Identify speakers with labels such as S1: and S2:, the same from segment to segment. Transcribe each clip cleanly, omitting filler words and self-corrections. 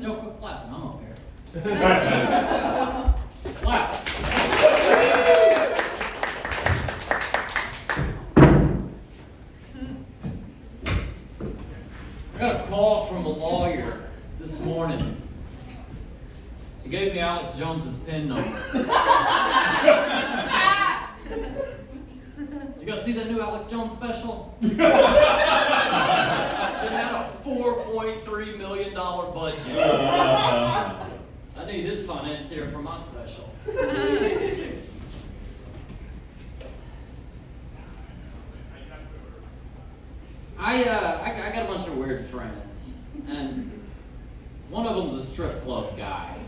S1: No, quit clapping. I'm up here. Clap. I got a call from a lawyer this morning. He gave me Alex Jones's PIN number. You guys see that new Alex Jones special? It had a $4.3 million budget. I need his financier for my special. I got a bunch of weird friends, and one of them's a strip club guy.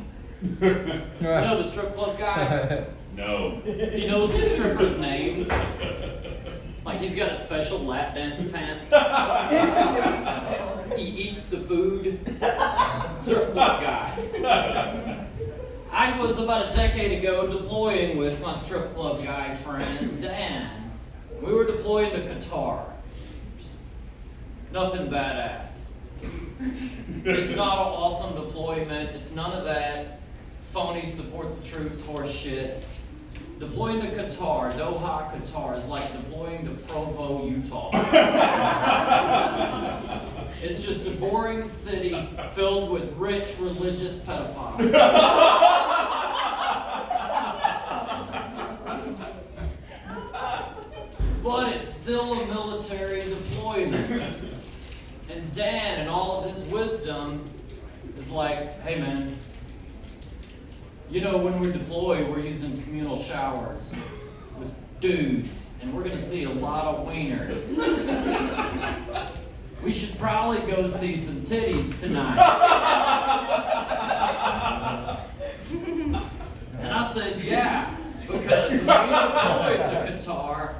S1: You know the strip club guy?
S2: No.
S1: He knows the strippers' names. Like he's got a special lap dance pants. He eats the food. Strip club guy. I was about a decade ago deploying with my strip club guy friend Dan. We were deployed to Qatar. Nothing badass. It's not an awesome deployment. It's none of that phony support the troops horse shit. Deploying to Qatar, Doha, Qatar, is like deploying to Provo, Utah. It's just a boring city filled with rich religious pedophiles. But it's still a military deployment. And Dan, in all of his wisdom, is like, hey man, you know, when we deploy, we're using communal showers with dudes, and we're gonna see a lot of wieners. We should probably go see some titties tonight. And I said, yeah, because when we deploy to Qatar,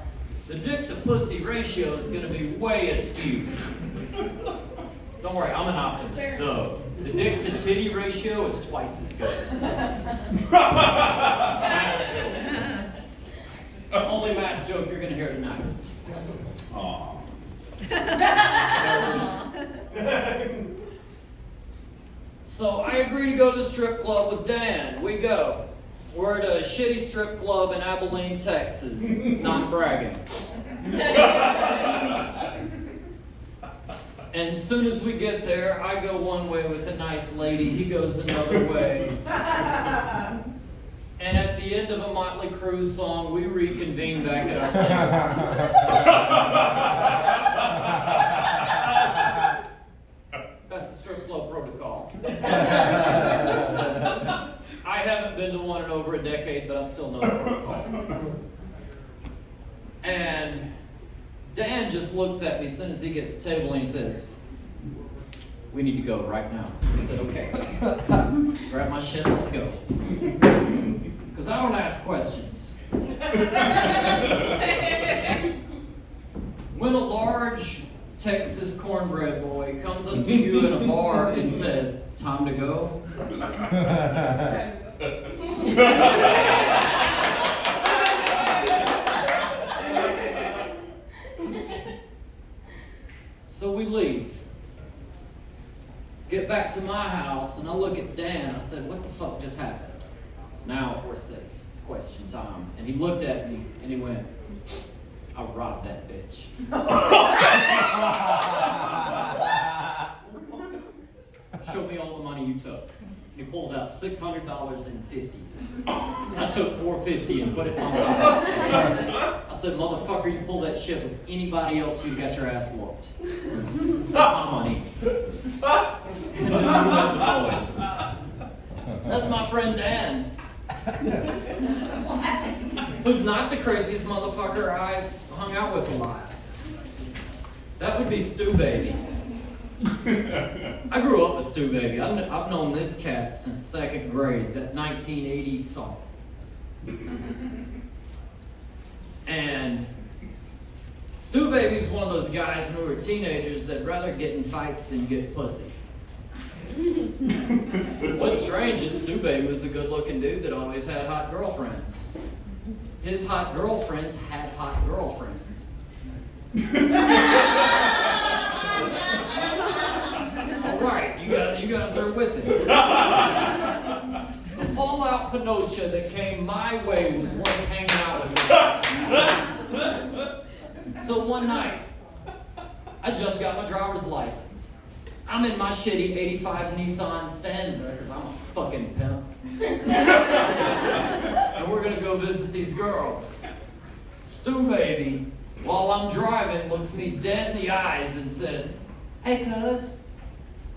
S1: the dick to pussy ratio is gonna be way askew. Don't worry, I'm an optimist though. The dick to titty ratio is twice as good. Only math joke you're gonna hear tonight.
S2: Aww.
S1: So I agree to go to the strip club with Dan. We go. We're at a shitty strip club in Abilene, Texas. Not bragging. And as soon as we get there, I go one way with a nice lady, he goes another way. And at the end of a Motley Crue song, we reconvene back at our table. That's the strip club protocol. I haven't been to one in over a decade, but I still know the protocol. And Dan just looks at me as soon as he gets to the table and he says, we need to go right now. I said, okay. Grab my shit, let's go. Because I don't ask questions. When a large Texas cornbread boy comes up to you in a bar and says, time to go. So we leave. Get back to my house, and I look at Dan. I said, what the fuck just happened? Now we're safe. It's question time. And he looked at me, and he went, I robbed that bitch. Show me all the money you took. He pulls out $600 in 50s. I took $450 and put it in my pocket. I said, motherfucker, you pull that shit with anybody else, you got your ass whooped. That's my money. And then we went deployed. That's my friend Dan. Who's not the craziest motherfucker I've hung out with a lot. That would be Stu Baby. I grew up with Stu Baby. I've known this cat since second grade, that 1980s song. And Stu Baby's one of those guys when we were teenagers that'd rather get in fights than get pussy. What's strange is Stu Baby was a good-looking dude that always had hot girlfriends. His hot girlfriends had hot girlfriends. All right, you You guys are with it. The fallout Pinocha that came my way was one hanging out with me. So one night, I just got my driver's license. I'm in my shitty 85 Nissan Stanza, because I'm a fucking pimp. And we're gonna go visit these girls. Stu baby, while I'm driving, looks me dead in the eyes and says, "Hey cuz,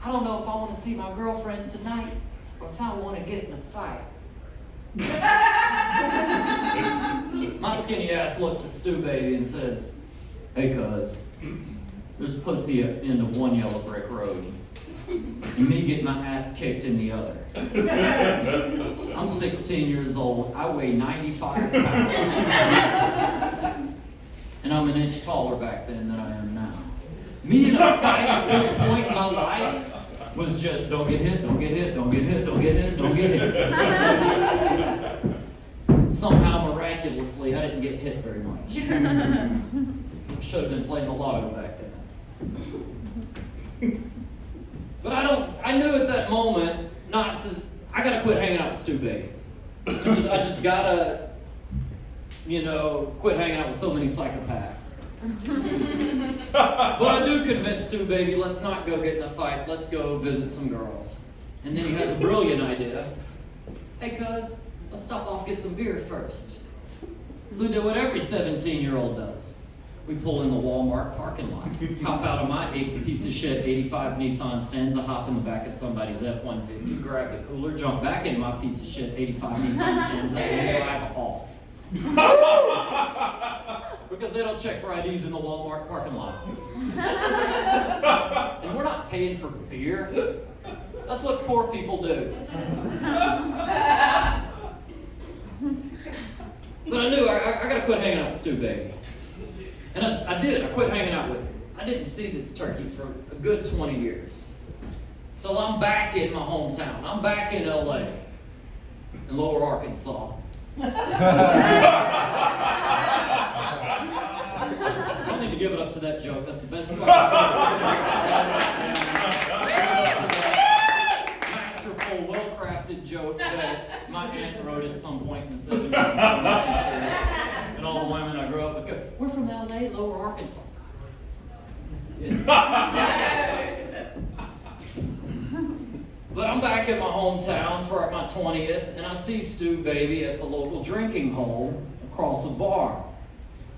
S1: I don't know if I want to see my girlfriend tonight, or if I want to get in a fight." My skinny ass looks at Stu baby and says, "Hey cuz, there's pussy at the end of one yellow brick road, and me getting my ass kicked in the other. I'm 16 years old, I weigh 95 pounds, and I'm an inch taller back then than I am now. Me in a fight at this point in my life was just don't get hit, don't get hit, don't get hit, don't get hit, don't get hit." Somehow, miraculously, I didn't get hit very much. Should have been playing the lotto back then. But I knew at that moment not to, I gotta quit hanging out with Stu baby. I just gotta, quit hanging out with so many psychopaths. But I do convince Stu baby, let's not go get in a fight, let's go visit some girls. And then he has a brilliant idea. "Hey cuz, let's stop off, get some beer first." So we did what every 17-year-old does. We pull in the Walmart parking lot, hop out of my piece of shit 85 Nissan Stanza, hop in the back of somebody's F-150, grab the cooler, jump back in my piece of shit 85 Nissan Stanza, and drive off. Because they don't check for IDs in the Walmart parking lot. And we're not paying for beer. That's what poor people do. But I knew I gotta quit hanging out with Stu baby. And I did. I quit hanging out with him. I didn't see this turkey for a good 20 years. So I'm back in my hometown. I'm back in LA, in Lower Arkansas. I don't need to give it up to that joke. That's the best part. Masterful, well-crafted joke that my aunt wrote at some point in the 70s. And all the women I grew up with go, "We're from LA, Lower Arkansas." But I'm back in my hometown for my 20th, and I see Stu baby at the local drinking hole across a bar.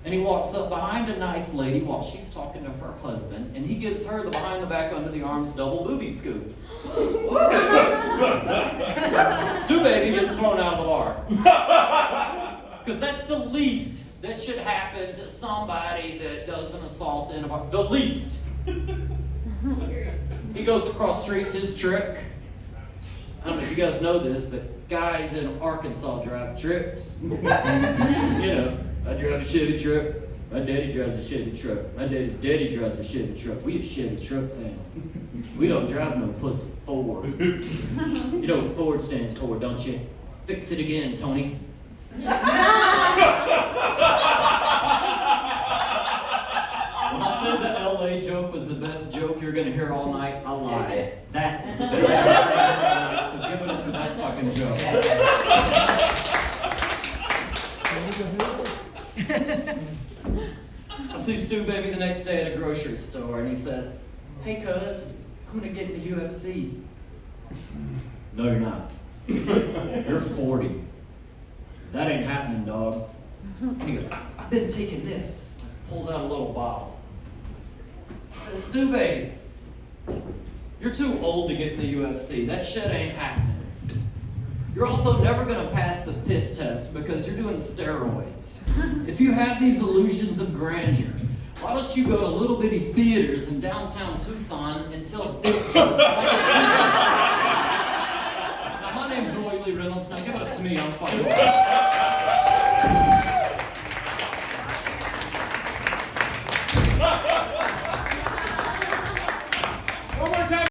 S1: And he walks up behind a nice lady while she's talking to her husband, and he gives her the behind the back under the arms double booby scoop. Stu baby gets thrown out of the bar. Because that's the least that should happen to somebody that does an assault in a bar. The least. He goes across the street to his truck. I don't know if you guys know this, but guys in Arkansas drive trucks. I drive a Chevy truck. My daddy drives a Chevy truck. My daddy's daddy drives a Chevy truck. We a Chevy truck family. We don't drive no pussy Ford. You know what Ford stands for, don't you? Fix it again, Tony. When I said the LA joke was the best joke you're going to hear all night, I lied. That is the best joke you're going to hear all night, so give it up to that fucking joke. I see Stu baby the next day at a grocery store, and he says, "Hey cuz, I'm going to get in the UFC." "No, you're not. You're 40. That ain't happening, dog." And he goes, "I've been taking this." Pulls out a little bottle. Says, "Stu baby, you're too old to get in the UFC. That shit ain't happening. You're also never gonna pass the piss test because you're doing steroids. If you have these illusions of grandeur, why don't you go to little bitty theaters in downtown Tucson and tell big jokes like a Now, my name's Roy Lee Reynolds. Now give it up to me. I'm fucking